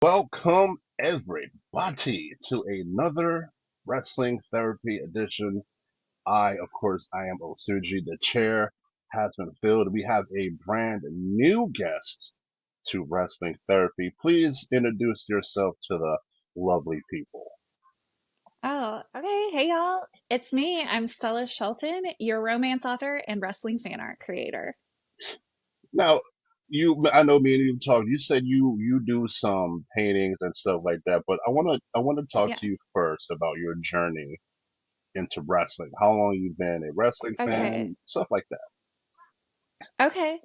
Welcome everybody to another wrestling therapy edition. I am Osuji. The chair has been filled. We have a brand new guest to wrestling therapy. Please introduce yourself to the lovely people. Oh, okay. Hey, y'all. It's me. I'm Stella Shelton, your romance author and wrestling fan art creator. Now, I know me and you talked. You said you do some paintings and stuff like that, but I want to talk Yeah. to you first about your journey into wrestling. How long you've been a wrestling Okay. fan, stuff like that. Okay.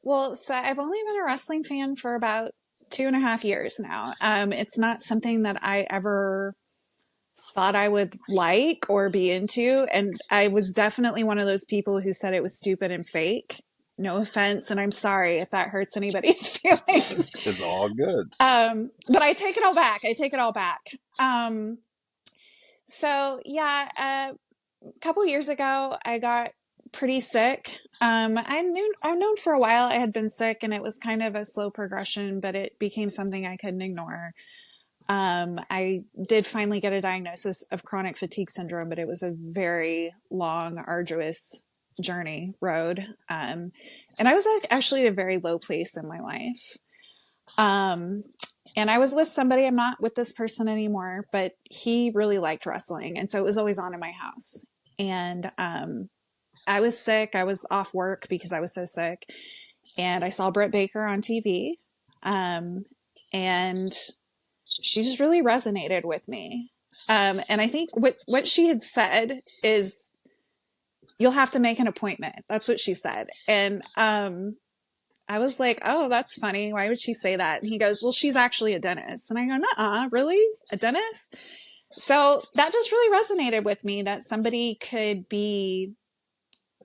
Well, so I've only been a wrestling fan for about 2.5 years now. It's not something that I ever thought I would like or be into. And I was definitely one of those people who said it was stupid and fake. No offense. And I'm sorry if that hurts anybody's feelings. It's all good. But I take it all back. I take it all back. So yeah, a couple years ago, I got pretty sick. I've known for a while I had been sick, and it was kind of a slow progression, but it became something I couldn't ignore. I did finally get a diagnosis of chronic fatigue syndrome, but it was a very long, arduous journey road. And I was actually at a very low place in my life. Um, and I was with somebody, I'm not with this person anymore, but he really liked wrestling. And so it was always on in my house. And I was sick. I was off work because I was so sick. And I saw Britt Baker on TV. Um, and she just really resonated with me. And I think what she had said is, you'll have to make an appointment. That's what she said. And I was like, oh, that's funny. Why would she say that? And he goes, well, she's actually a dentist. And I go, nuh-uh, really? A dentist? So that just really resonated with me, that somebody could be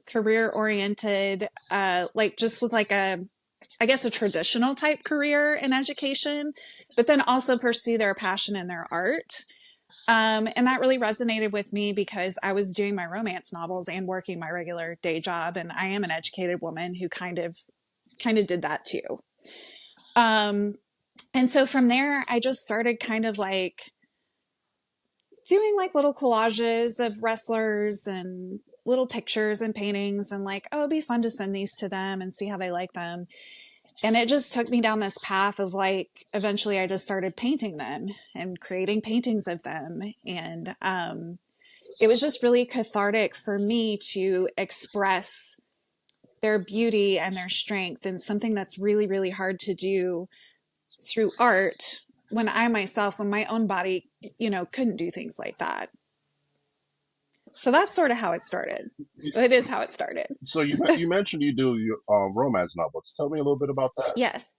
career oriented, like just with like I guess a traditional type career in education, but then also pursue their passion in their art. And that really resonated with me because I was doing my romance novels and working my regular day job. And I am an educated woman who kind of did that too. Um, and so from there, I just started kind of like doing like little collages of wrestlers and little pictures and paintings, and like, oh, it'd be fun to send these to them and see how they like them. And it just took me down this path of like, eventually I just started painting them and creating paintings of them. And it was just really cathartic for me to express their beauty and their strength, and something that's really, really hard to do through art when I myself, when my own body, couldn't do things like that. So that's sort of how it started. It is how it started. So you mentioned you do your romance novels. Tell me a little bit about that. Yes.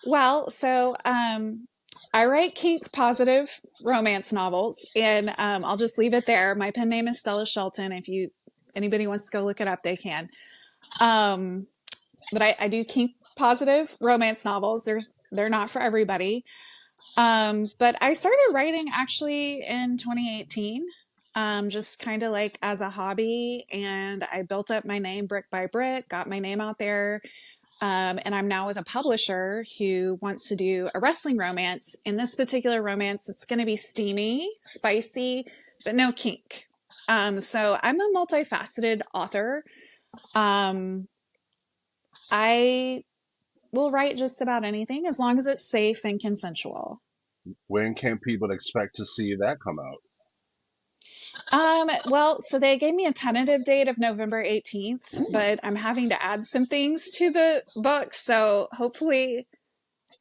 Well, so I write kink positive romance novels, and I'll just leave it there. My pen name is Stella Shelton. If anybody wants to go look it up, they can. Um, but I do kink positive romance novels. They're not for everybody. But I started writing actually in 2018, just kind of like as a hobby, and I built up my name brick by brick, got my name out there. And I'm now with a publisher who wants to do a wrestling romance. In this particular romance, it's going to be steamy, spicy, but no kink. So I'm a multifaceted author. Um, I will write just about anything as long as it's safe and consensual. When can people expect to see that come out? Well, so they gave me a tentative date of November 18th, but I'm having to add some things to the book. So hopefully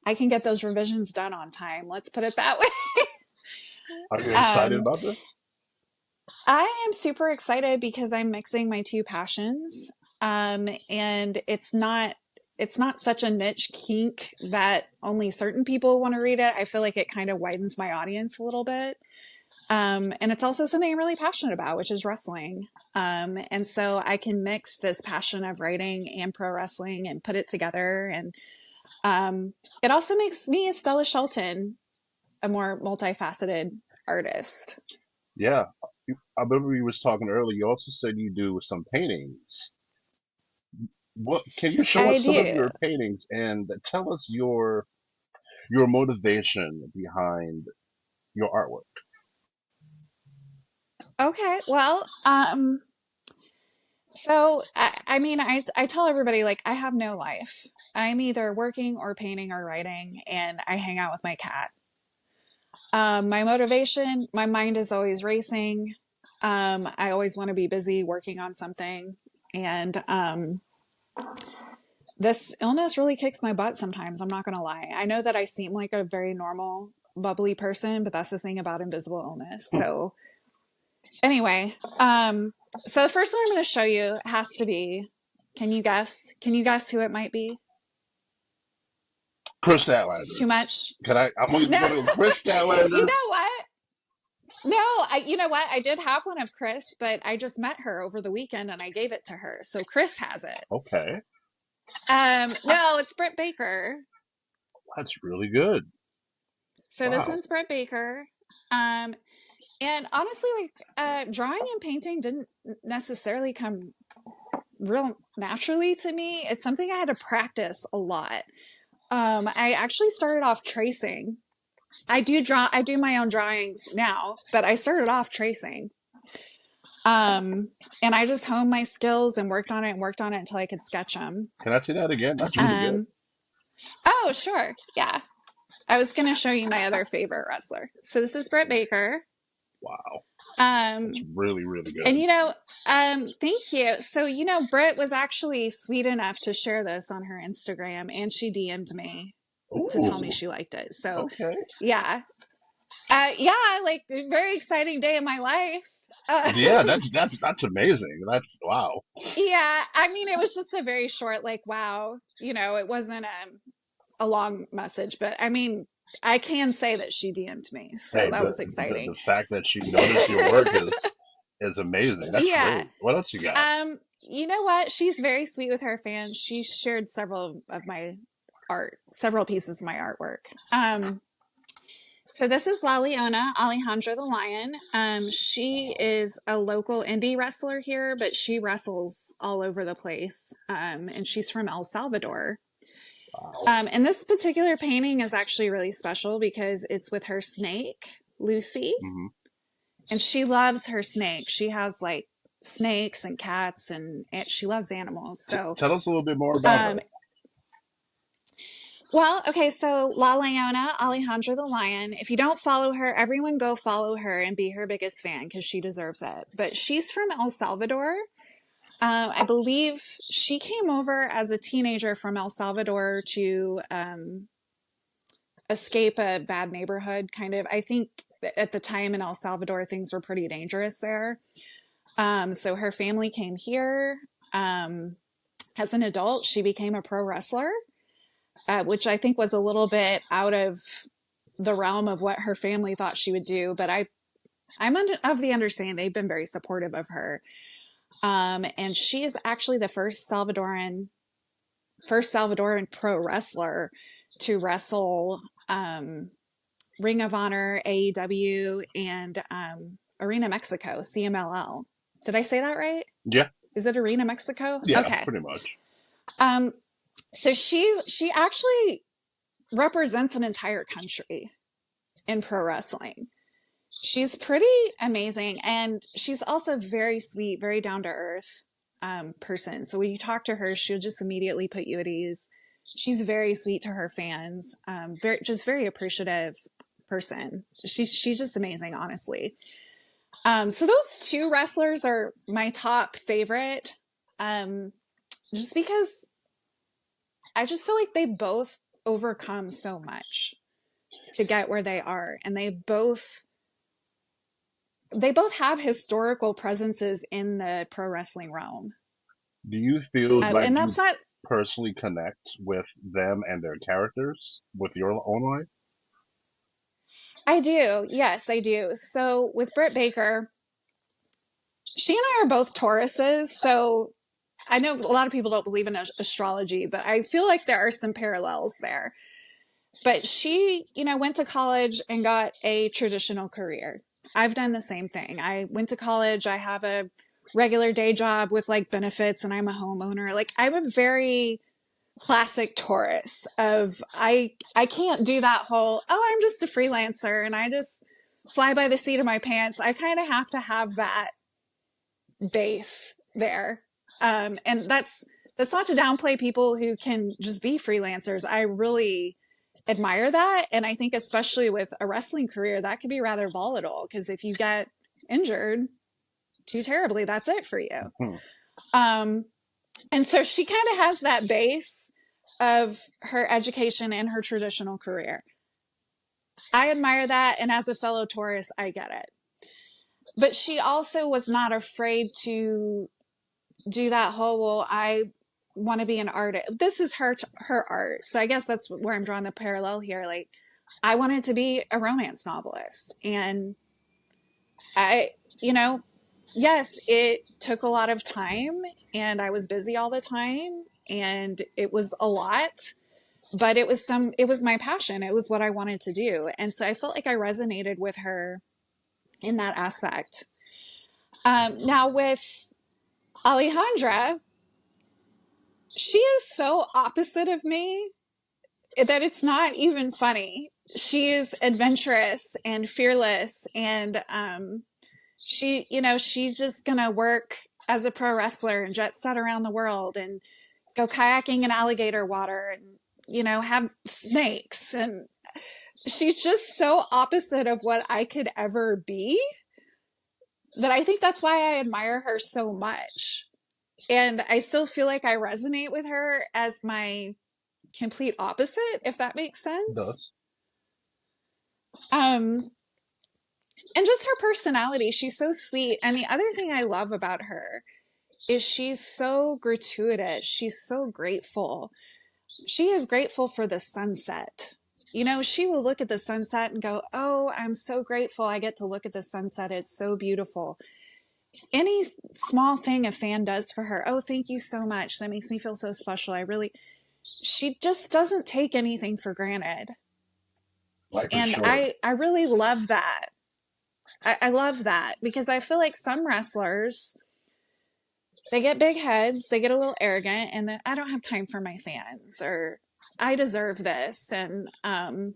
I can get those revisions done on time. Let's put it that way. Are you excited um, about this? I am super excited because I'm mixing my two passions. And it's not such a niche kink that only certain people want to read it. I feel like it kind of widens my audience a little bit. And it's also something I'm really passionate about, which is wrestling. And so I can mix this passion of writing and pro wrestling and put it together. And it also makes me, Stella Shelton, a more multifaceted artist. Yeah. I remember we was talking earlier. You also said you do some paintings. What can you show I us some of do. your paintings and tell us your your motivation behind your artwork. Okay, well, so I mean, I tell everybody like I have no life. I'm either working or painting or writing, and I hang out with my cat. My motivation, my mind is always racing. I always want to be busy working on something, and this illness really kicks my butt sometimes. I'm not gonna lie. I know that I seem like a very normal, bubbly person, but that's the thing about invisible illness. So anyway, so the first one I'm going to show you has to be, can you guess? Can you guess who it might be? Chris It's Statlander. too much. Can I? I'm No, gonna go Chris you Statlander. know what? No, you know what? I did have one of Chris, but I just met her over the weekend and I gave it to her. So Chris has it. Okay, No, it's Britt Baker. that's really good. So this Wow. one's Britt Baker. Um, and honestly, like, drawing and painting didn't necessarily come real naturally to me. It's something I had to practice a lot. I actually started off tracing. I do my own drawings now, but I started off tracing. Um, and I just honed my skills and worked on it until I could sketch them. Can I see that again? That's really good. Um, oh, sure. Yeah. I was going to show you my other favorite wrestler. So this is Britt Baker. Wow. That's Um, really, really and good. thank you. So, Britt was actually sweet enough to share this on her Instagram and she DM'd me to tell me Ooh. she liked it. So, Okay. yeah. Yeah, like very exciting day in my life. Yeah, that's amazing. That's wow. Yeah, I mean, it was just a very short, like, wow, it wasn't a long message, but I mean, I can say that she DM'd me, so Hey, that the was the, exciting. the fact that she noticed your work is amazing. That's Yeah. great. What else you got? You know what? She's very sweet with her fans. She shared several of my art, several pieces of my artwork. So this is La Leona, Alejandra the Lion. She is a local indie wrestler here, but she wrestles all over the place. And she's from El Salvador. Wow. And this particular painting is actually really special because it's with her snake, Lucy, Hmm. and she loves her snake. She has like snakes and cats, and she loves animals. So, Tell us a little bit more about um, her. well, okay, so La Leona, Alejandra the Lion. If you don't follow her, everyone go follow her and be her biggest fan because she deserves it. But she's from El Salvador. I believe she came over as a teenager from El Salvador to escape a bad neighborhood, kind of. I think at the time in El Salvador, things were pretty dangerous there. So her family came here. Um, as an adult, she became a pro wrestler, which I think was a little bit out of the realm of what her family thought she would do. But I'm of the understanding they've been very supportive of her. And she is actually the first Salvadoran pro wrestler to wrestle Ring of Honor, AEW, and Arena Mexico, CMLL. Did I say that right? Yeah, Is it Arena Mexico? yeah, Okay. pretty much. Um, so she actually represents an entire country in pro wrestling. She's pretty amazing, and she's also very sweet, very down to earth person. So when you talk to her, she'll just immediately put you at ease. She's very sweet to her fans, very appreciative person. She's just amazing, honestly. So those two wrestlers are my top favorite, um, just because I just feel like they both overcome so much to get where they are, and they both have historical presences in the pro wrestling realm. Do you feel like And you that's not, personally connect with them and their characters with your own life? I do. Yes, I do. So with Britt Baker, she and I are both Tauruses. So I know a lot of people don't believe in astrology, but I feel like there are some parallels there. But she, went to college and got a traditional career. I've done the same thing. I went to college. I have a regular day job with like benefits and I'm a homeowner. Like I'm a very classic Taurus of I can't do that whole, oh, I'm just a freelancer and I just fly by the seat of my pants. I kind of have to have that base there. And that's not to downplay people who can just be freelancers. I really admire that. And I think especially with a wrestling career, that could be rather volatile because if you get injured too terribly, that's it for you. Hmm. Um, and so she kind of has that base of her education and her traditional career. I admire that. And as a fellow Taurus, I get it. But she also was not afraid to do that whole, well, I want to be an artist. This is her art. So I guess that's where I'm drawing the parallel here. Like, I wanted to be a romance novelist. And I, you know, yes, it took a lot of time and I was busy all the time and it was a lot, but it was my passion. It was what I wanted to do. And so I felt like I resonated with her in that aspect. Now with Alejandra, she is so opposite of me that it's not even funny. She is adventurous and fearless and, she's just gonna work as a pro wrestler and jet set around the world and go kayaking in alligator water and, have snakes. And she's just so opposite of what I could ever be that I think that's why I admire her so much. And I still feel like I resonate with her as my complete opposite, if that makes sense. Does. Um, and just her personality, she's so sweet. And the other thing I love about her is she's so gratuitous. She's so grateful. She is grateful for the sunset. She will look at the sunset and go, oh, I'm so grateful I get to look at the sunset. It's so beautiful. Any small thing a fan does for her, oh, thank you so much. That makes me feel so special. She just doesn't take anything for granted. Like for And sure. I really love that. I love that because I feel like some wrestlers, they get big heads, they get a little arrogant, and then I don't have time for my fans, or I deserve this. And, and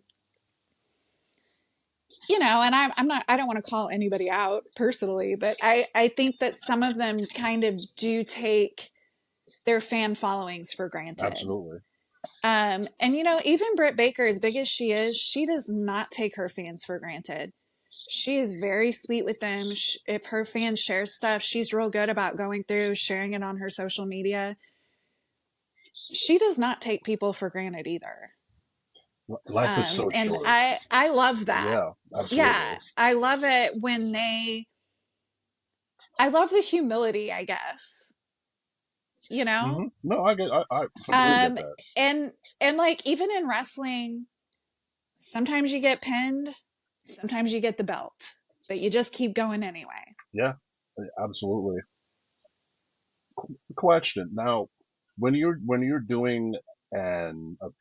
I don't want to call anybody out personally, but I think that some of them kind of do take their fan followings for granted. Absolutely. And even Britt Baker, as big as she is, she does not take her fans for granted. She is very sweet with them. If her fans share stuff, she's real good about going through, sharing it on her social media. She does not take people for granted either. Life is so And short. I love that. Yeah, Yeah, absolutely. I love it I love the humility, I guess, you know? No, I completely get Um, that. and, and like, even in wrestling, sometimes you get pinned, sometimes you get the belt, but you just keep going anyway. Yeah, absolutely. Question. Now, when you're doing a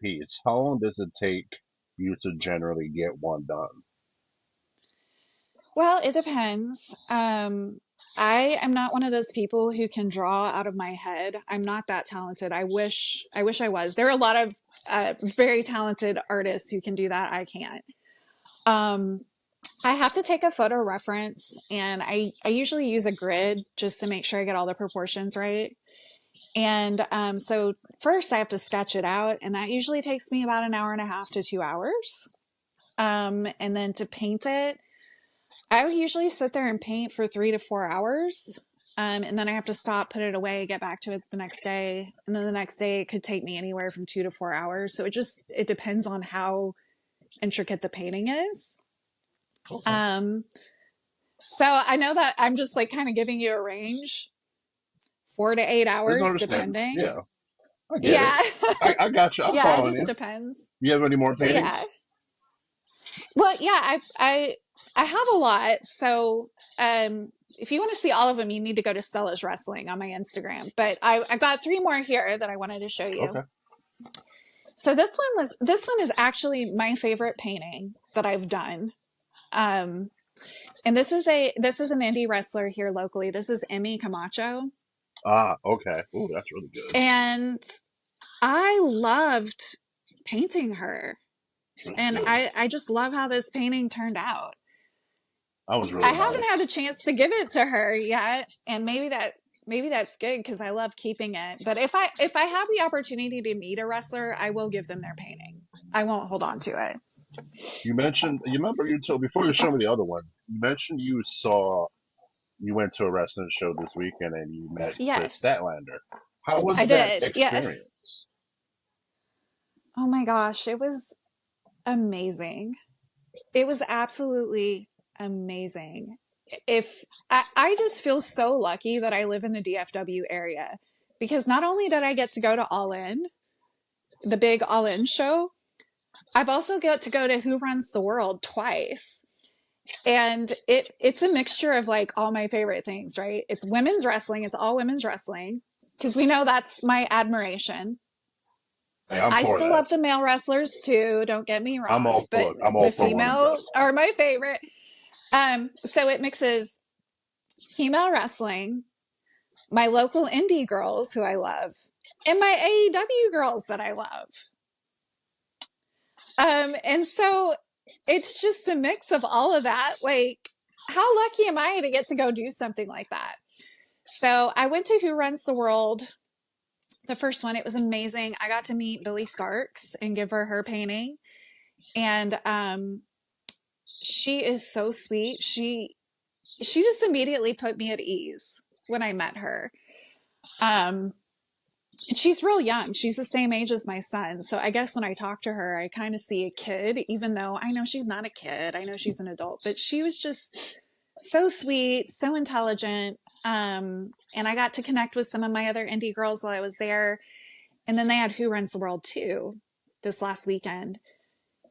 piece, how long does it take you to generally get one done? Well, it depends. I am not one of those people who can draw out of my head. I'm not that talented. I wish I was. There are a lot of very talented artists who can do that. I can't. Um, I have to take a photo reference and I usually use a grid just to make sure I get all the proportions right. And so first I have to sketch it out, and that usually takes me about an hour and a half to 2 hours. And then to paint it, I usually sit there and paint for 3 to 4 hours. And then I have to stop, put it away, get back to it the next day. And then the next day it could take me anywhere from 2 to 4 hours. So it depends on how intricate the painting is. Okay. Um, so I know that I'm just like kind of giving you a range, 4 to 8 hours, It's understandable. depending. Yeah, I get it. Yeah. I got you. I'm Yeah, it following just you. depends. You have any more Yeah. paintings? Well, yeah, I have a lot. So, if you want to see all of them, you need to go to Stella's Wrestling on my Instagram. But I've got three more here that I wanted to show you. Okay. So this one is actually my favorite painting that I've done. Um, and this is an indie wrestler here locally. This is Emmy Camacho. Ah, okay. Ooh, that's really good. And I loved painting her. Me And too. I just love how this painting turned out. I was I really haven't had nice. a chance to give it to her yet, and maybe that's good because I love keeping it. But if I have the opportunity to meet a wrestler, I will give them their painting. I won't hold on to it. You mentioned, you remember you told, before you showed me the other ones, you mentioned you went to a wrestling show this weekend and you met Chris Yes, Statlander. How I was that did. Yes. experience? Oh my gosh, it was amazing. It was absolutely amazing. If I just feel so lucky that I live in the DFW area because not only did I get to go to All In, the big All In show, I've also got to go to Who Runs the World twice. And it's a mixture of like all my favorite things, right? It's women's wrestling, it's all women's wrestling because we know that's my admiration. Hey, I'm I for still that. love the male wrestlers too, don't get me wrong, but I'm all the for women's females wrestling. are my favorite. So it mixes female wrestling, my local indie girls who I love, and my AEW girls that I love. And so it's just a mix of all of that. Like, how lucky am I to get to go do something like that? So I went to Who Runs the World, the first one. It was amazing. I got to meet Billy Starks and give her painting. And she is so sweet. She just immediately put me at ease when I met her. Um, and she's real young. She's the same age as my son. So I guess when I talk to her, I kind of see a kid, even though I know she's not a kid. I know she's an adult, but she was just so sweet, so intelligent. And I got to connect with some of my other indie girls while I was there. And then they had Who Runs the World too this last weekend.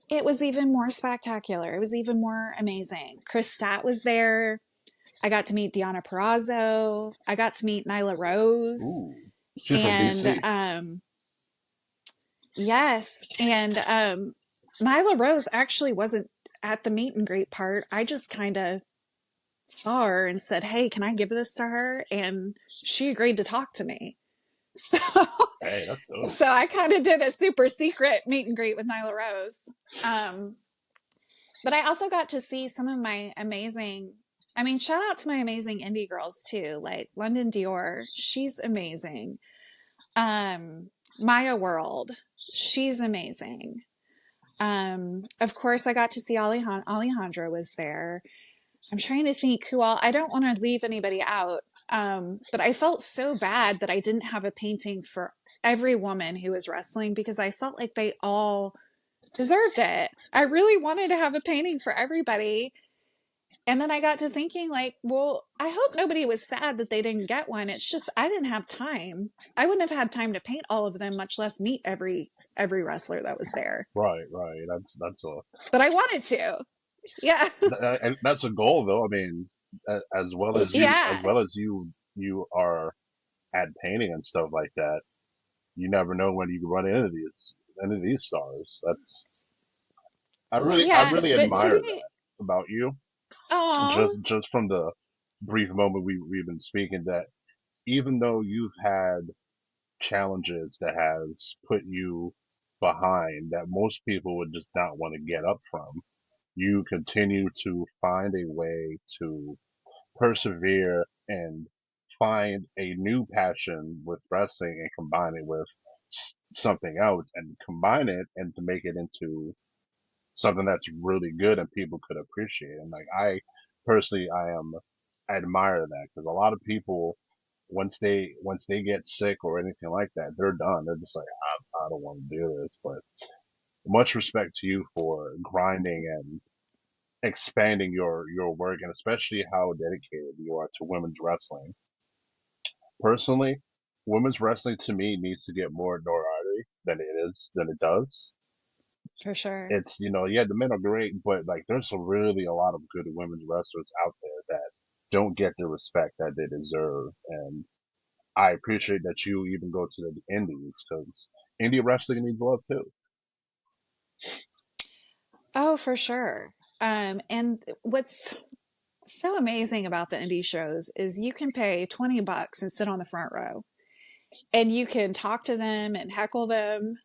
It was even more spectacular. It was even more amazing. Chris Stat was there. I got to meet Deanna Perrazzo. I got to meet Nyla Rose. Ooh, she's from And DC. yes, and Nyla Rose actually wasn't at the meet and greet part. I just kind of saw her and said, "Hey, can I give this to her?" And she agreed to talk to me. So, Hey, that's dope. so I kind of did a super secret meet and greet with Nyla Rose. Um, but I also got to see some of my amazing. I mean, shout out to my amazing indie girls too, like London Dior. She's amazing. Maya World. She's amazing. Of course, I got to see Alejandra was there. I'm trying to think who all. I don't want to leave anybody out. But I felt so bad that I didn't have a painting for every woman who was wrestling because I felt like they all deserved it. I really wanted to have a painting for everybody. And then I got to thinking, like, well, I hope nobody was sad that they didn't get one. It's just I didn't have time. I wouldn't have had time to paint all of them, much less meet every wrestler that was there. Right, right. That's a But I wanted to. Yeah. and that's a goal though. I mean, as well as Yeah. you are at painting and stuff like that. You never know when you can run into these stars. That's I Yeah. really But to admire be, that about you. oh, Just from the brief moment we've been speaking, that even though you've had challenges that has put you behind that most people would just not want to get up from, you continue to find a way to persevere and find a new passion with wrestling and combine it with something else and combine it and to make it into something that's really good and people could appreciate. And like I personally, I admire that because a lot of people once they get sick or anything like that, they're done. They're just like, I don't want to do this. But much respect to you for grinding and expanding your work and especially how dedicated you are to women's wrestling. Personally, women's wrestling to me needs to get more notoriety than it does. for sure. It's yeah, the men are great, but like there's really a lot of good women's wrestlers out there that don't get the respect that they deserve. And I appreciate that you even go to the indies because indie wrestling needs love too. Oh, for sure. And what's so amazing about the indie shows is you can pay $20 and sit on the front row. and you can talk to them and heckle them.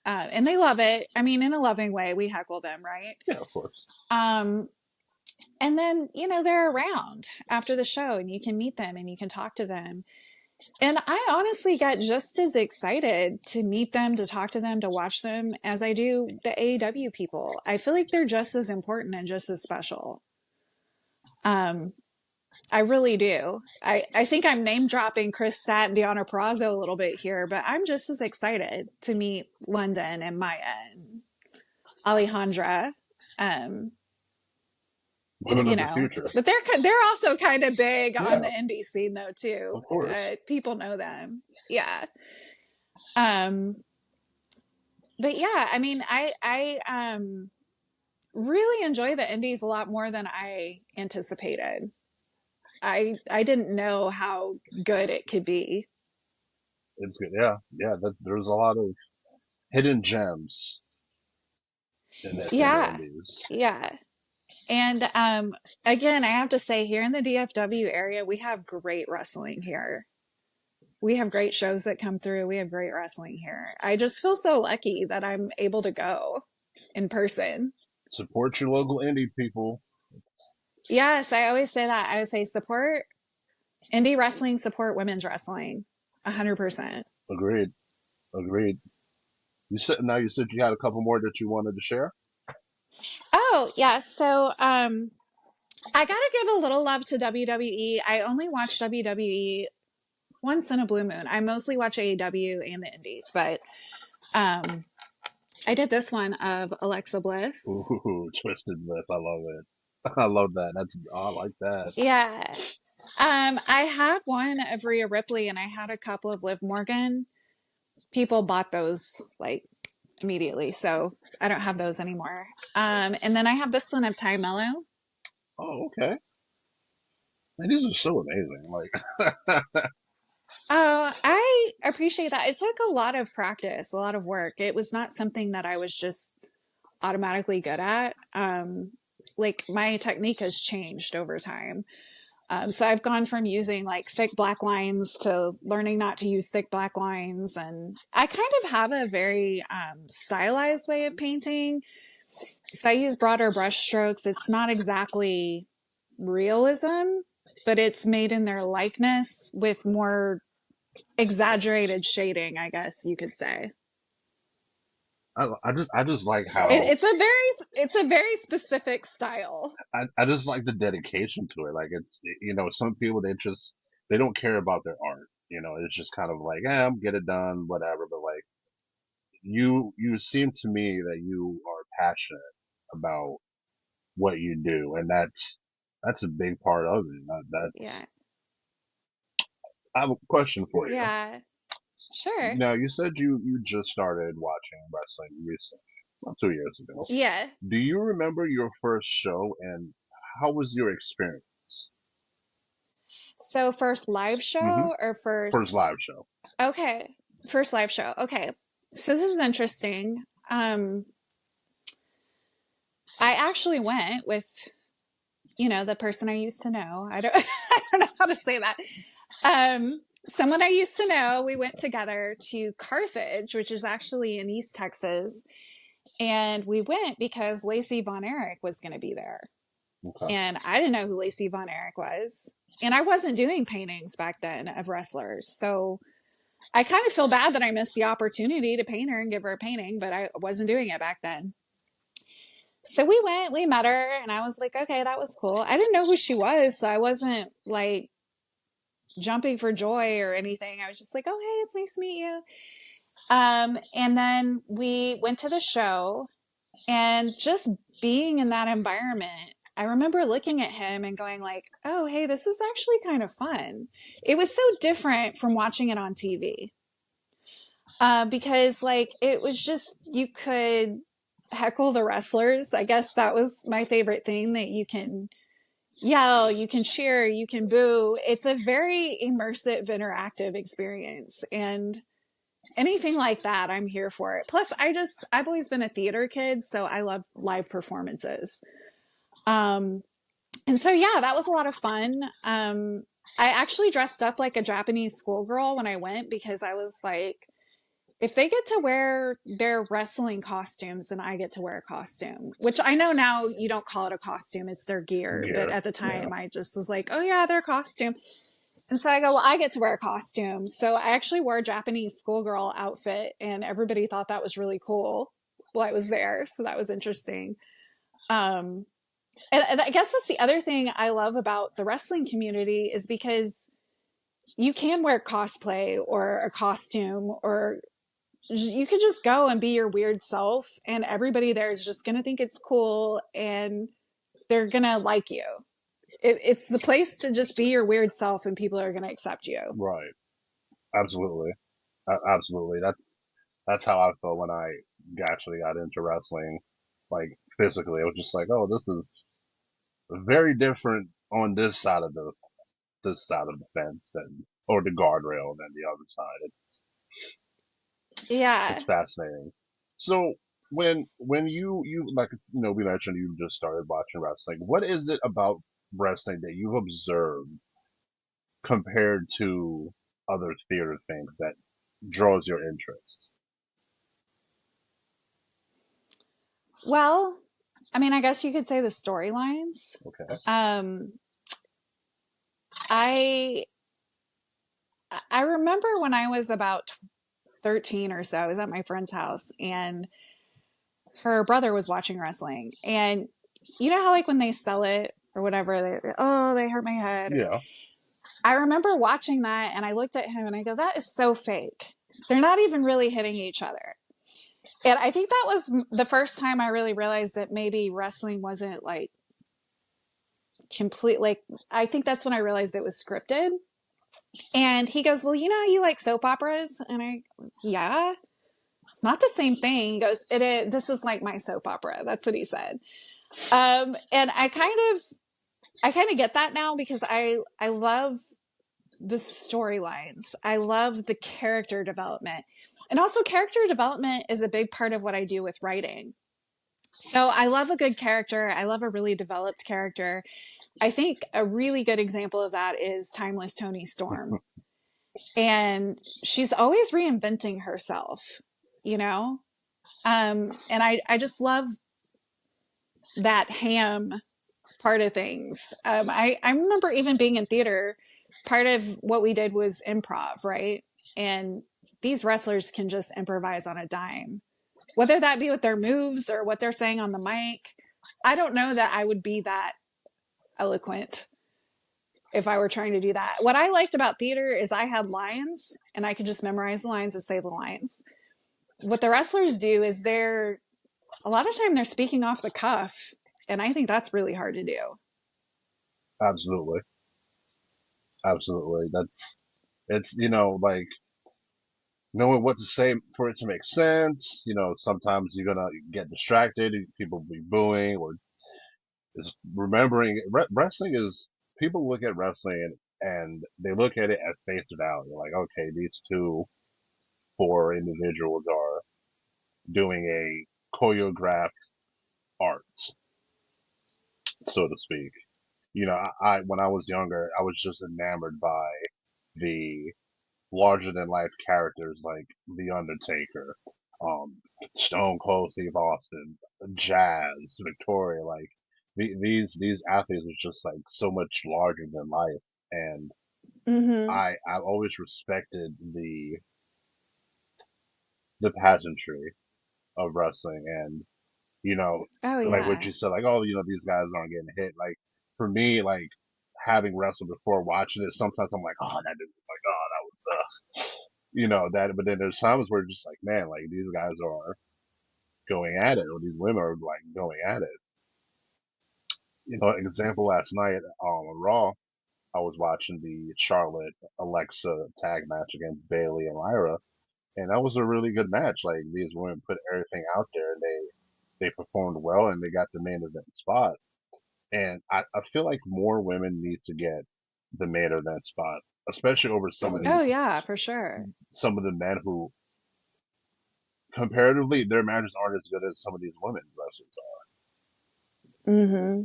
And they love it. I mean, in a loving way, we heckle them, right? Yeah, of course. Um, and then, they're around after the show and you can meet them and you can talk to them. And I honestly get just as excited to meet them, to talk to them, to watch them as I do the AEW people. I feel like they're just as important and just as special. Um, I really do. I think I'm name dropping Chris Satt and Deanna Prazo a little bit here, but I'm just as excited to meet London and Maya and Alejandra. Um, Women you of the know, future. but they're also kind of big on Yeah, the indie scene though too. of course. People know them. Yeah. Um, but yeah, I mean, I really enjoy the indies a lot more than I anticipated. I didn't know how good it could be. It's good. Yeah, yeah. There's a lot of hidden gems in the Yeah. Indies. Yeah. And again, I have to say here in the DFW area, we have great wrestling here. We have great shows that come through. We have great wrestling here. I just feel so lucky that I'm able to go in person. Support your local indie people. Yes, I always say that. I would say support indie wrestling, support women's wrestling. 100%. Agreed. Agreed. You said you had a couple more that you wanted to share. Oh, yeah. So, I gotta give a little love to WWE. I only watch WWE once in a blue moon. I mostly watch AEW and the indies, but um, I did this one of Alexa Bliss. Ooh, Twisted Bliss. I love it. I love that. I like that. Yeah. I had one of Rhea Ripley and I had a couple of Liv Morgan. People bought those like immediately, so I don't have those anymore. And then I have this one of Ty Mello. Oh, okay. Man, these are so amazing. Like, Oh, I appreciate that. It took a lot of practice, a lot of work. It was not something that I was just automatically good at. Like my technique has changed over time. So I've gone from using like thick black lines to learning not to use thick black lines. And I kind of have a very stylized way of painting. So I use broader brush strokes. It's not exactly realism, but it's made in their likeness with more exaggerated shading, I guess you could say. I just like how It's a very specific style. I just like the dedication to it. Like some people they don't care about their art. It's just kind of like, get it done, whatever. But like you seem to me that you are passionate about what you do, and that's a big part of it. That's Yeah. I have a question for you. Yeah. Sure. Now you said you just started watching wrestling recently, about 2 years ago. Yeah. Do you remember your first show and how was your experience? So first live Hmm. show or First first live show. okay. First live show. Okay. So this is interesting. I actually went with, the person I used to know. I don't I don't know how to say that. Someone I used to know, we went together to Carthage, which is actually in East Texas. And we went because Lacey Von Erich was going to be there. Okay. And I didn't know who Lacey Von Erich was. And I wasn't doing paintings back then of wrestlers. So I kind of feel bad that I missed the opportunity to paint her and give her a painting, but I wasn't doing it back then. So we went, we met her, and I was like, okay, that was cool. I didn't know who she was, so I wasn't like jumping for joy or anything. I was just like, oh, hey, it's nice to meet you. And then we went to the show, and just being in that environment, I remember looking at him and going like, oh, hey, this is actually kind of fun. It was so different from watching it on TV. Because like it was just you could heckle the wrestlers. I guess that was my favorite thing, that you can yell, you can cheer, you can boo. It's a very immersive, interactive experience. And anything like that, I'm here for it. Plus, I've always been a theater kid, so I love live performances. And so, yeah, that was a lot of fun. I actually dressed up like a Japanese schoolgirl when I went because I was like, if they get to wear their wrestling costumes, then I get to wear a costume, which I know now you don't call it a costume, it's their gear. But Gear. at the Yeah. time, I just was like, oh, yeah, their costume. And so I go, well, I get to wear a costume. So I actually wore a Japanese schoolgirl outfit, and everybody thought that was really cool while I was there. So that was interesting. Um, and I guess that's the other thing I love about the wrestling community is because you can wear cosplay or a costume, or you could just go and be your weird self, and everybody there is just going to think it's cool and they're going to like you. It's the place to just be your weird self and people are going to accept you. Right. Absolutely. Absolutely. That's how I felt when I actually got into wrestling. Like physically, I was just like, oh, this is very different on this side of the fence than or the guardrail than the other side. It's Yeah. fascinating. So when you like we mentioned you just started watching wrestling. What is it about wrestling that you've observed compared to other theater things that draws your interest? Well, I mean, I guess you could say the storylines. Okay. Um, I I remember when I was about 13 or so, I was at my friend's house and her brother was watching wrestling. And you know how like when they sell it or whatever, oh, they hurt my head. Or Yeah. I remember watching that and I looked at him and I go, that is so fake. They're not even really hitting each other. And I think that was the first time I really realized that maybe wrestling wasn't like complete. Like, I think that's when I realized it was scripted. And he goes, well, you know, you like soap operas? And yeah, it's not the same thing. He goes, it is, this is like my soap opera. That's what he said. And I kind of get that now because I love the storylines. I love the character development. And also character development is a big part of what I do with writing. So I love a good character. I love a really developed character. I think a really good example of that is Timeless Tony Storm. And she's always reinventing herself, you know? And I just love that ham part of things. I remember even being in theater, part of what we did was improv, right? And these wrestlers can just improvise on a dime, whether that be with their moves or what they're saying on the mic. I don't know that I would be that eloquent if I were trying to do that. What I liked about theater is I had lines and I could just memorize the lines and say the lines. What the wrestlers do is a lot of time they're speaking off the cuff. And I think that's really hard to do. Absolutely. Absolutely. That's it's like knowing what to say for it to make sense. Sometimes you're gonna get distracted. People will be booing or just remembering. Wrestling is people look at wrestling and they look at it at face value. Like, okay, these four individuals are doing a choreographed art, so to speak. I when I was younger, I was just enamored by the larger than life characters like The Undertaker, um, Stone Cold Steve Austin, Jazz, Victoria. Like these athletes are just like so much larger than life, and Mm-hmm. I've always respected the pageantry of wrestling, and you know Oh, like what yeah. you said, like oh these guys aren't getting hit. Like for me, like having wrestled before watching it, sometimes I'm like oh that didn't like oh that was that, but then there's times where it's just like, man, like these guys are going at it, or these women are like going at it. Example last night on Raw, I was watching the Charlotte Alexa tag match against Bailey and Lyra, and that was a really good match. Like these women put everything out there, and they performed well, and they got the main event spot. And I feel like more women need to get the main event spot, especially over Oh, yeah, for sure. some of the men who comparatively their matches aren't as good as some of these women wrestlers are. Mm-hmm.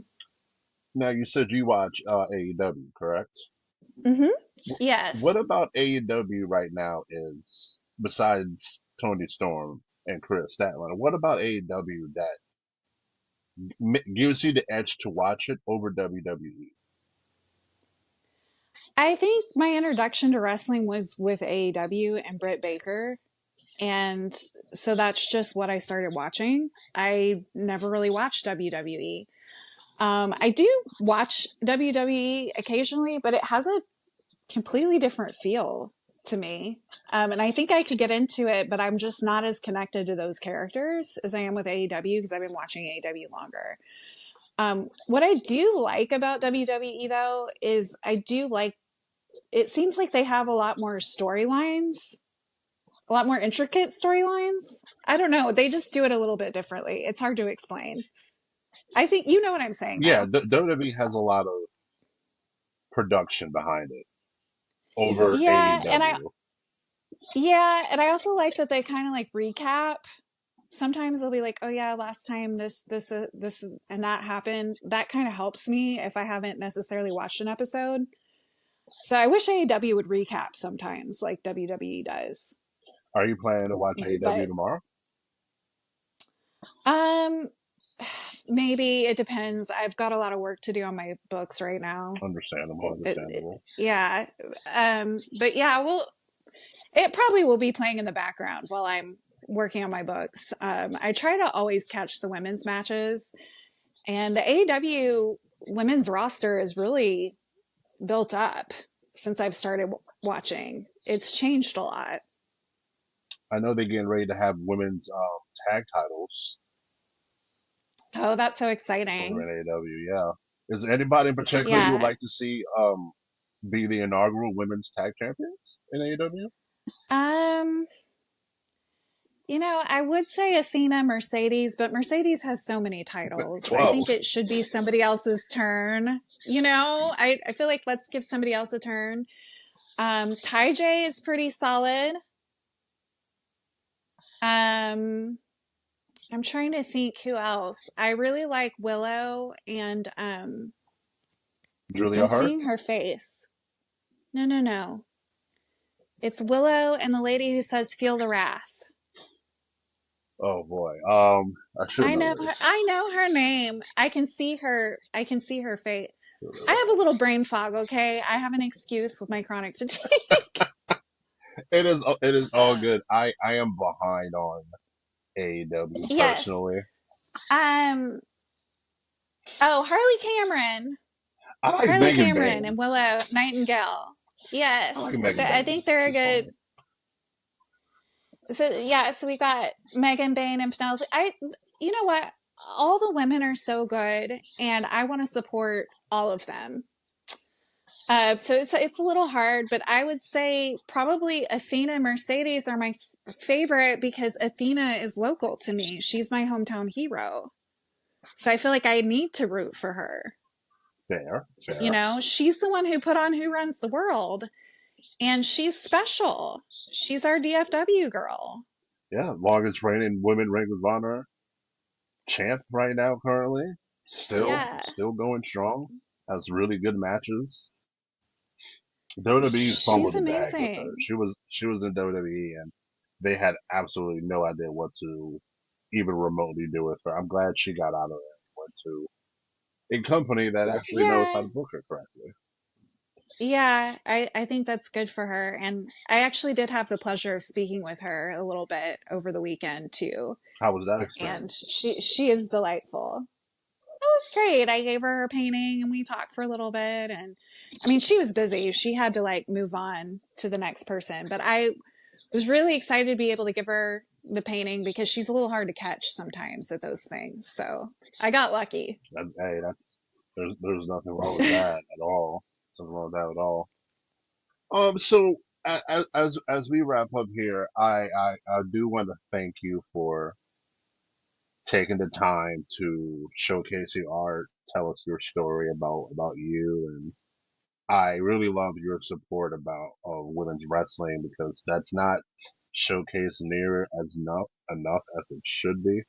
Now you said you watch AEW, correct? Mm-hmm. What Yes. about AEW right now is, besides Tony Storm and Chris Statlander, what about AEW that gives you the edge to watch it over WWE? I think my introduction to wrestling was with AEW and Britt Baker. And so that's just what I started watching. I never really watched WWE. I do watch WWE occasionally, but it has a completely different feel to me. And I think I could get into it, but I'm just not as connected to those characters as I am with AEW because I've been watching AEW longer. What I do like about WWE though is I do like it seems like they have a lot more storylines, a lot more intricate storylines. I don't know. They just do it a little bit differently. It's hard to explain. I think you know what I'm saying Yeah, though. WWE has a lot of production behind it over Yeah, and I AEW. also like that they kind of like recap. Sometimes they'll be like, "Oh yeah, last time this and that happened." That kind of helps me if I haven't necessarily watched an episode. So I wish AEW would recap sometimes, like WWE does. Are you planning to watch AEW But tomorrow? um, maybe it depends. I've got a lot of work to do on my books right now. Understandable, understandable. Yeah. But yeah, well, it probably will be playing in the background while I'm working on my books. I try to always catch the women's matches, and the AEW women's roster is really built up since I've started watching. It's changed a lot. I know they're getting ready to have women's tag titles Oh, that's so over exciting. in AEW. Yeah. Is there anybody in particular you would Yeah. like to see be the inaugural women's tag champions in AEW? Um, I would say Athena Mercedes, but Mercedes has so many titles. I 12. think it should be somebody else's turn. I feel like let's give somebody else a turn. Ty J is pretty solid. Um, I'm trying to think who else. I really like Willow and Julia I'm Hart? seeing her face. No, no, no. It's Willow and the lady who says feel the wrath. Oh boy. I should I know know her, this. I know her name. I can see her face. I have a little brain fog, okay? I have an excuse with my chronic fatigue. It is all good. I am behind on AEW Yes. personally. Um oh, Harley Cameron. I like Harley Megan Cameron Bane. and Willow Nightingale. I like Yes. Megan I Bane. think they're a She's good fun. so we got Megan Bane and Penelope. You know what? All the women are so good and I want to support all of them. So it's a little hard, but I would say probably Athena and Mercedes are my favorite because Athena is local to me. She's my hometown hero. So I feel like I need to root for her. Fair, fair. She's the one who put on Who Runs the World, and she's special. She's our DFW girl. Yeah, longest reigning women Ring of Honor champ right now currently. Yeah, Still going strong. Has really good matches. WWE she's fumbled the bag with her. amazing. She was in WWE and they had absolutely no idea what to even remotely do with her. I'm glad she got out of there and went to a company that actually knows how Yeah, to book her correctly. yeah, I think that's good for her. And I actually did have the pleasure of speaking with her a little bit over the weekend too. How was that And experience? she is delightful. It was great. I gave her her painting and we talked for a little bit. And I mean, she was busy. She had to like move on to the next person. But I was really excited to be able to give her the painting because she's a little hard to catch sometimes at those things. So I got lucky. Hey, there's nothing wrong with that at all. Nothing wrong with that at all. So as we wrap up here, I do want to thank you for taking the time to showcase your art, tell us your story about you, and I really love your support about women's wrestling because that's not showcased near as enough as it should be,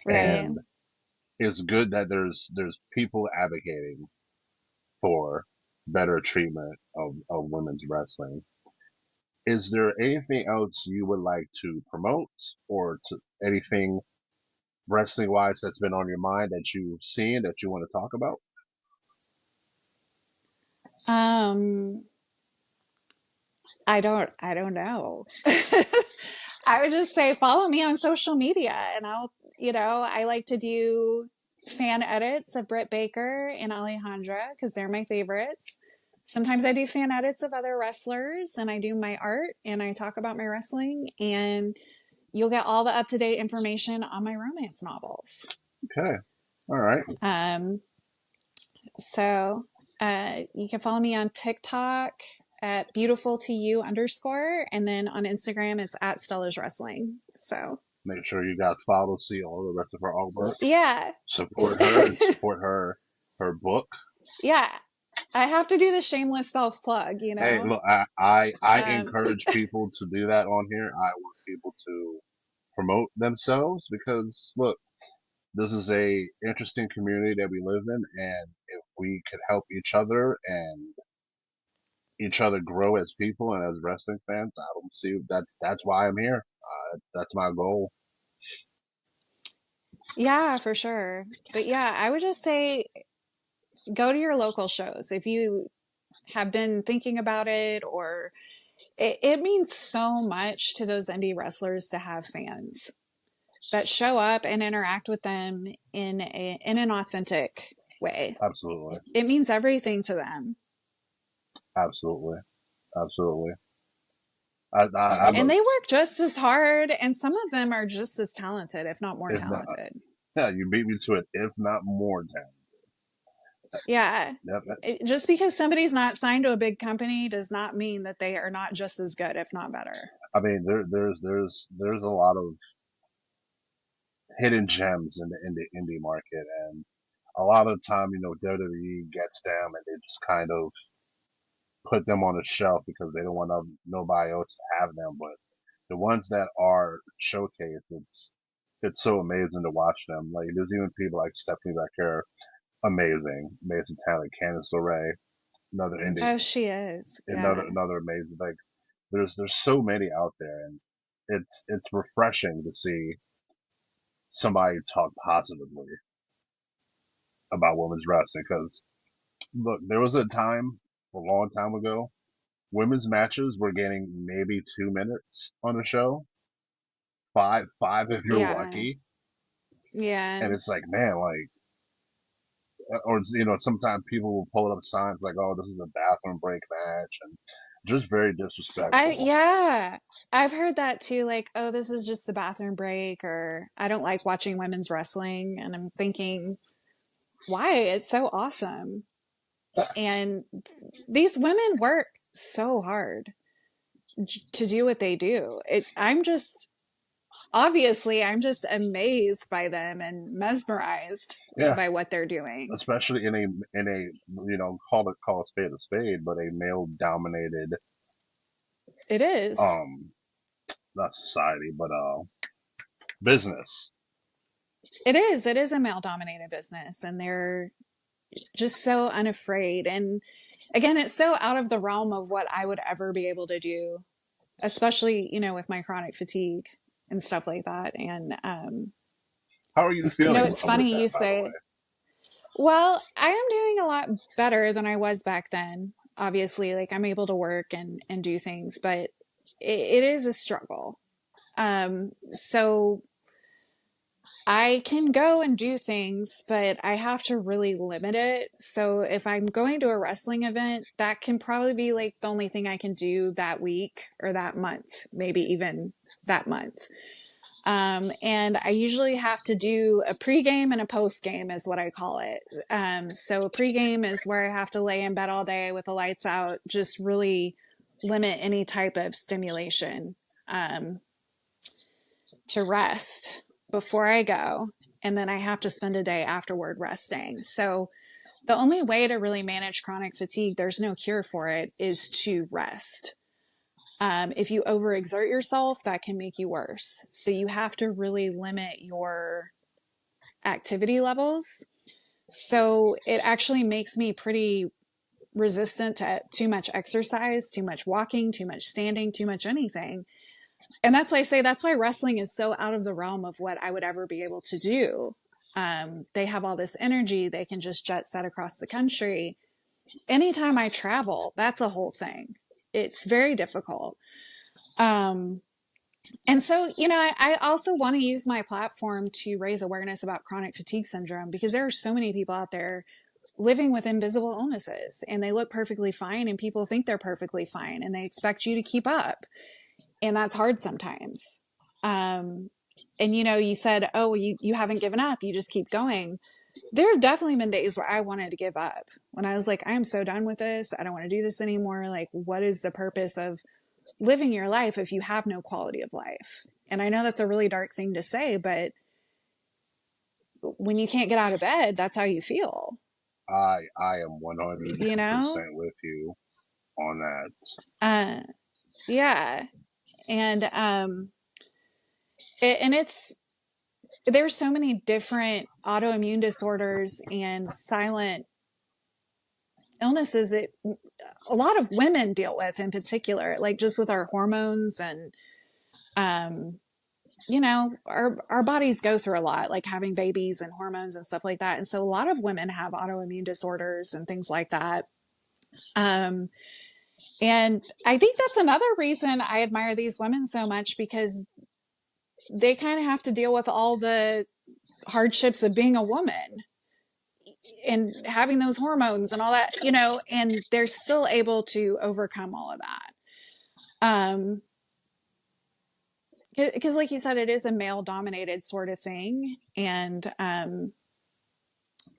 Right. and it's good that there's people advocating for better treatment of women's wrestling. Is there anything else you would like to promote or to anything wrestling wise that's been on your mind that you've seen that you want to talk about? Um, I don't know. I would just say follow me on social media and I like to do fan edits of Britt Baker and Alejandra because they're my favorites. Sometimes I do fan edits of other wrestlers and I do my art and I talk about my wrestling and you'll get all the up-to-date information on my romance novels. Okay. All right. Um, so you can follow me on TikTok at beautiful to you underscore, and then on Instagram it's at Stella's Wrestling. So Make sure you guys follow, see all the rest of her artwork, yeah, support her, and support her book. yeah. I have to do the shameless self plug, Hey, look, I Um, encourage people to do that on here. I want people to promote themselves because look, this is a interesting community that we live in, and if we could help each other and each other grow as people and as wrestling fans, I don't see that's why I'm here. That's my goal. yeah, for sure. But yeah, I would just say go to your local shows if you have been thinking about it, or it means so much to those indie wrestlers to have fans that show up and interact with them in an authentic way. Absolutely, It means everything to them. absolutely, absolutely. I'm And a they work just as hard, and some of them are just as talented, if not more if not, talented. yeah, you beat me to it. If not more than. Yeah. Yep. Just because somebody's not signed to a big company does not mean that they are not just as good, if not better. I mean, there's a lot of hidden gems in the indie market, and a lot of the time, WWE gets them and they just kind of put them on a shelf because they don't want nobody else to have them. But the ones that are showcased, it's so amazing to watch them. Like there's even people like Stephanie Becker, amazing talent. Candice LeRae, another indie, Oh, she is. another Yeah. another amazing. Like there's so many out there, and it's refreshing to see somebody talk positively about women's wrestling. Because look, there was a time a long time ago, women's matches were getting maybe 2 minutes on a show, five if you're Yeah. lucky, Yeah. and it's like man, like or sometimes people will pull up signs like, "Oh, this is a bathroom break match," and just very disrespectful. Yeah. I've heard that too, like, oh, this is just the bathroom break, or I don't like watching women's wrestling. And I'm thinking, why? It's so awesome. And these women work so hard to do what they do. I'm just amazed by them and mesmerized Yeah, by what they're doing. especially in a call a spade, but a male dominated It is. um not society, but business. It is. It is a male dominated business, and they're just so unafraid. And again, it's so out of the realm of what I would ever be able to do, especially, with my chronic fatigue and stuff like that. And, How are you feeling it's with funny you that, by the way? say, well, I am doing a lot better than I was back then. Obviously, like I'm able to work and do things, but it is a struggle. So I can go and do things, but I have to really limit it. So if I'm going to a wrestling event, that can probably be like the only thing I can do that week or that month, maybe even that month. And I usually have to do a pregame and a postgame, is what I call it. So a pregame is where I have to lay in bed all day with the lights out, just really limit any type of stimulation um, to rest before I go. And then I have to spend a day afterward resting. So the only way to really manage chronic fatigue, there's no cure for it, is to rest. If you overexert yourself, that can make you worse. So you have to really limit your activity levels. So it actually makes me pretty resistant to too much exercise, too much walking, too much standing, too much anything. And that's why I say that's why wrestling is so out of the realm of what I would ever be able to do. They have all this energy. They can just jet set across the country. Anytime I travel, that's a whole thing. It's very difficult. Um, and so, I also want to use my platform to raise awareness about chronic fatigue syndrome because there are so many people out there living with invisible illnesses and they look perfectly fine and people think they're perfectly fine and they expect you to keep up. And that's hard sometimes. And you said, oh, you haven't given up. You just keep going. There have definitely been days where I wanted to give up when I was like, I am so done with this. I don't want to do this anymore. Like, what is the purpose of living your life if you have no quality of life? And I know that's a really dark thing to say, but when you can't get out of bed, that's how you feel, I am you know? 100% with you on that. Uh, yeah. And, it's, there's so many different autoimmune disorders and silent illnesses that a lot of women deal with in particular, like just with our hormones and, um, our bodies go through a lot, like having babies and hormones and stuff like that. And so a lot of women have autoimmune disorders and things like that. Um, and I think that's another reason I admire these women so much because they kind of have to deal with all the hardships of being a woman and having those hormones and all that, and they're still able to overcome all of that. Because like you said, it is a male dominated sort of thing. And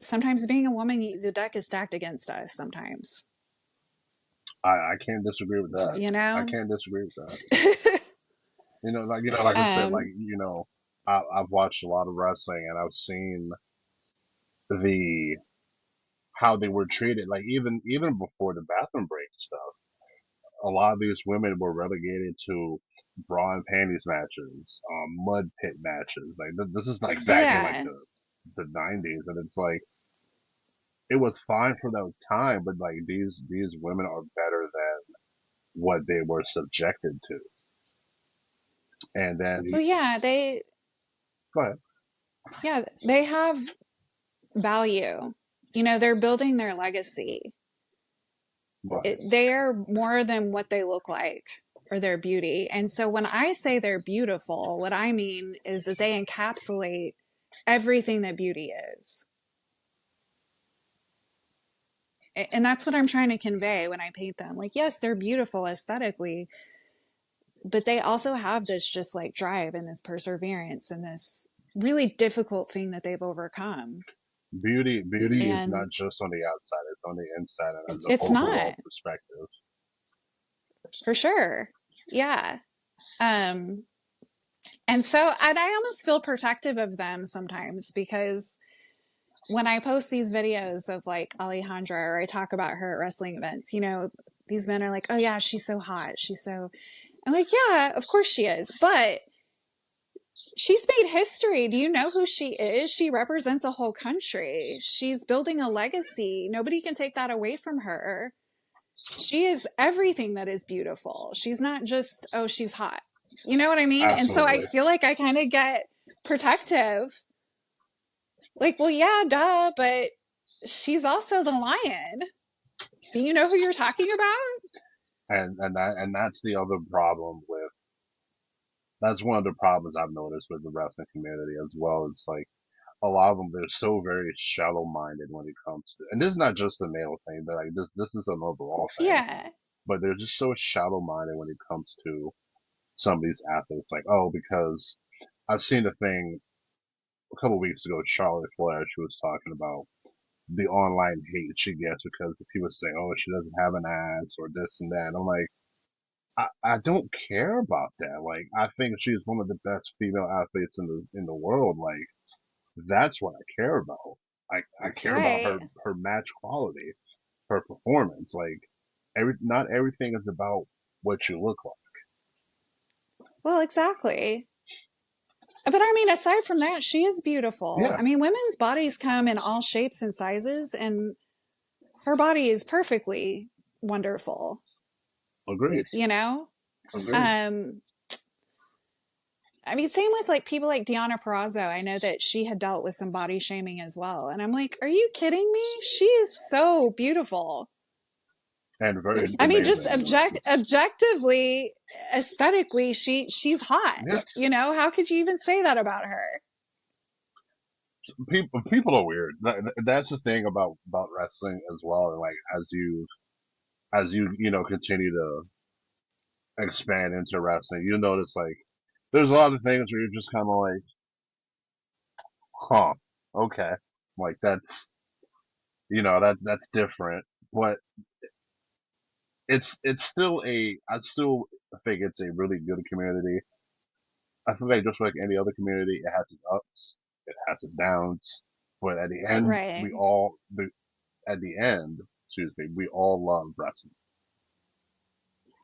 sometimes being a woman, the deck is stacked against us sometimes, I can't disagree with that. you I know? can't disagree with that. Like I said, um, I've watched a lot of wrestling and I've seen the how they were treated. Like even before the bathroom break stuff, a lot of these women were relegated to bra and panties matches, mud pit matches. Like this is like back in like yeah. the 90s, and it's like it was fine for that time, but like these women are better than what they were subjected to. And then Well, yeah, go ahead. they have value. They're building their legacy. Go ahead. They are more than what they look like or their beauty. And so when I say they're beautiful, what I mean is that they encapsulate everything that beauty is. And that's what I'm trying to convey when I paint them. Like, yes, they're beautiful aesthetically, but they also have this just like drive and this perseverance and this really difficult thing that they've overcome. Beauty is And not just on the outside; it's on the inside and as an it's not, overall perspective. for sure. Yeah. Um, and so I almost feel protective of them sometimes because when I post these videos of like Alejandra or I talk about her at wrestling events, these men are like, oh yeah, she's so hot. I'm like, yeah, of course she is. But she's made history. Do you know who she is? She represents a whole country. She's building a legacy. Nobody can take that away from her. She is everything that is beautiful. She's not just, oh, she's hot. You know what I mean? And so I Absolutely, feel like I kind of get protective. Like, well, yeah, duh, but she's also the lion. Do you know who you're talking about? and that's the other problem with that's one of the problems I've noticed with the wrestling community as well. It's like a lot of them they're so very shallow minded when it comes to, and this is not just a male thing, but like this is an overall thing. Yeah. But they're just so shallow minded when it comes to some of these athletes. Like, oh, because I've seen a thing a couple weeks ago, Charlotte Flair, she was talking about the online hate she gets because the people saying, oh, she doesn't have an ass or this and that. And I'm like, I don't care about that. Like, I think she's one of the best female athletes in the world. Like, that's what I care about. I care about Right. her match quality, her performance. Like, not everything is about what you look like. Well, exactly. But I mean, aside from that, she is beautiful. Yeah, I mean, women's bodies come in all shapes and sizes, and her body is perfectly wonderful, Agreed. you know? Agreed. Um, I mean, same with like people like Deanna Perrazzo. I know that she had dealt with some body shaming as well. And I'm like, are you kidding me? She is so beautiful. And very I mean, just amazing. objectively, aesthetically, she's hot. Yeah. You know, how could you even say that about her? People are weird. That's the thing about wrestling as well. And like as you know continue to expand into wrestling, you notice like there's a lot of things where you're just kind of like, huh, okay, like that's that's different, but it's still I still think it's a really good community. I feel like just like any other community, it has its ups, it has its downs, but at the end, Right. at the end, excuse me, we all love wrestling.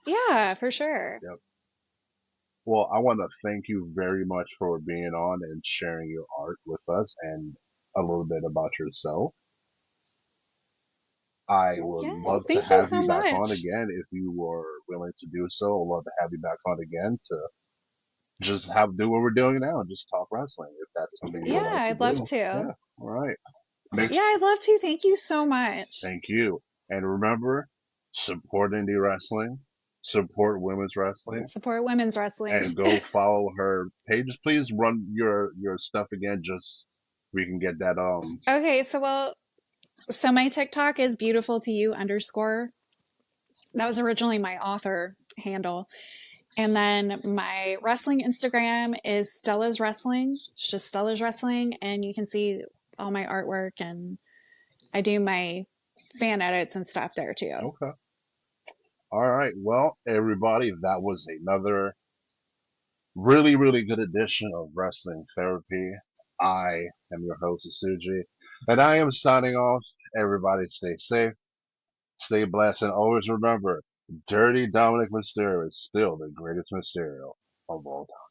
Yeah, for sure. Yep. Well, I want to thank you very much for being on and sharing your art with us and a little bit about yourself. I would Yes, love to thank you have so you back on much. again if you were willing to do so. I'd love to have you back on again to just have do what we're doing now, just talk wrestling if that's something you Yeah, would like to I'd love do. to. Yeah. All right. Make Yeah, I'd love to. Thank you so much. Thank you. And remember, support indie wrestling, support women's wrestling, Support women's wrestling. and go follow her page. Please run your stuff again, just so we can get that. Okay, so my TikTok is beautiful to you underscore. That was originally my author handle. And then my wrestling Instagram is Stella's Wrestling. It's just Stella's Wrestling. And you can see all my artwork, and I do my fan edits and stuff there too. Okay. All right. Well, everybody, that was another really, really good edition of Wrestling Therapy. I am your host, Suji, and I am signing off. Everybody stay safe, stay blessed, and always remember, Dirty Dominic Mysterio is still the greatest Mysterio of all time.